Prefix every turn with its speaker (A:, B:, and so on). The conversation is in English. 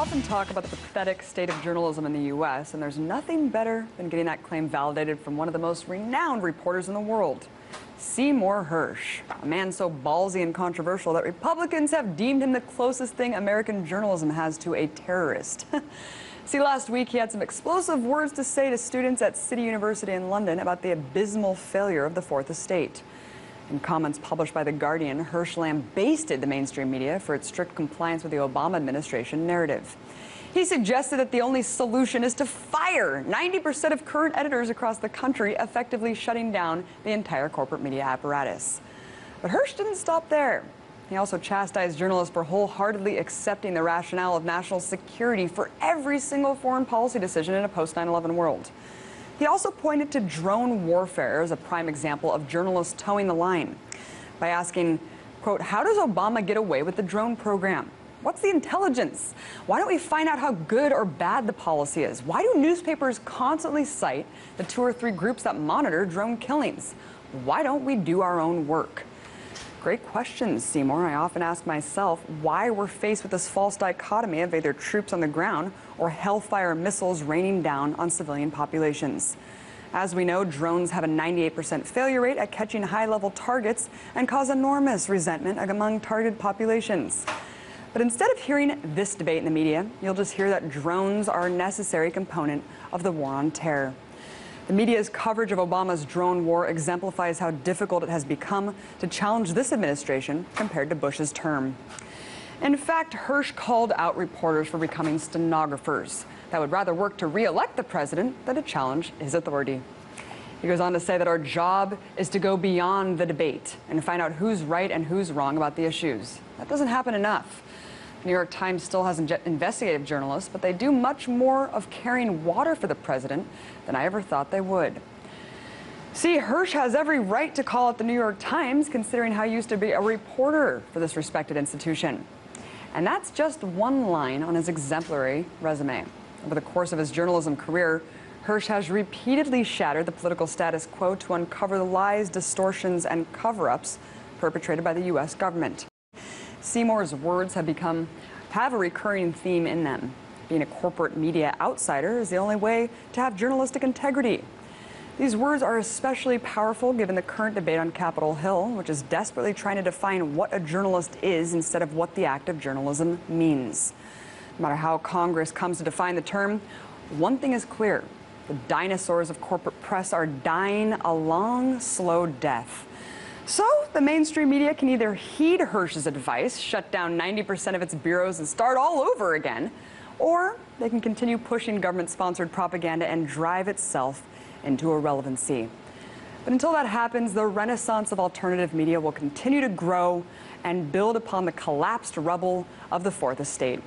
A: often talk about the pathetic state of journalism in the U.S., and there's nothing better than getting that claim validated from one of the most renowned reporters in the world, Seymour Hersh, a man so ballsy and controversial that Republicans have deemed him the closest thing American journalism has to a terrorist. See, last week he had some explosive words to say to students at City University in London about the abysmal failure of the Fourth Estate. In comments published by The Guardian, Hersh lambasted the mainstream media for its strict compliance with the Obama administration narrative. He suggested that the only solution is to fire 90% of current editors across the country, effectively shutting down the entire corporate media apparatus. But Hersh didn't stop there. He also chastised journalists for wholeheartedly accepting the rationale of national security for every single foreign policy decision in a post-9/11 world. He also pointed to drone warfare as a prime example of journalists towing the line by asking, quote, "How does Obama get away with the drone program? What's the intelligence? Why don't we find out how good or bad the policy is? Why do newspapers constantly cite the 2 or 3 groups that monitor drone killings? Why don't we do our own work?" Great questions, Seymour. I often ask myself why we're faced with this false dichotomy of either troops on the ground or hellfire missiles raining down on civilian populations. As we know, drones have a 98% failure rate at catching high-level targets and cause enormous resentment among targeted populations. But instead of hearing this debate in the media, you'll just hear that drones are a necessary component of the war on terror. The media's coverage of Obama's drone war exemplifies how difficult it has become to challenge this administration compared to Bush's term. In fact, Hersh called out reporters for becoming stenographers that would rather work to re-elect the president than to challenge his authority. He goes on to say that our job is to go beyond the debate and find out who's right and who's wrong about the issues. That doesn't happen enough. The New York Times still has investigative journalists, but they do much more of carrying water for the president than I ever thought they would. See, Hersh has every right to call out the New York Times, considering how he used to be a reporter for this respected institution. And that's just one line on his exemplary resume. Over the course of his journalism career, Hersh has repeatedly shattered the political status quo to uncover the lies, distortions, and cover-ups perpetrated by the U.S. government. Seymour's words have a recurring theme in them. Being a corporate media outsider is the only way to have journalistic integrity. These words are especially powerful given the current debate on Capitol Hill, which is desperately trying to define what a journalist is instead of what the act of journalism means. No matter how Congress comes to define the term, one thing is clear: the dinosaurs of corporate press are dying a long, slow death. So the mainstream media can either heed Hersh's advice, shut down 90% of its bureaus and start all over again, or they can continue pushing government-sponsored propaganda and drive itself into irrelevancy. But until that happens, the renaissance of alternative media will continue to grow and build upon the collapsed rubble of the Fourth Estate.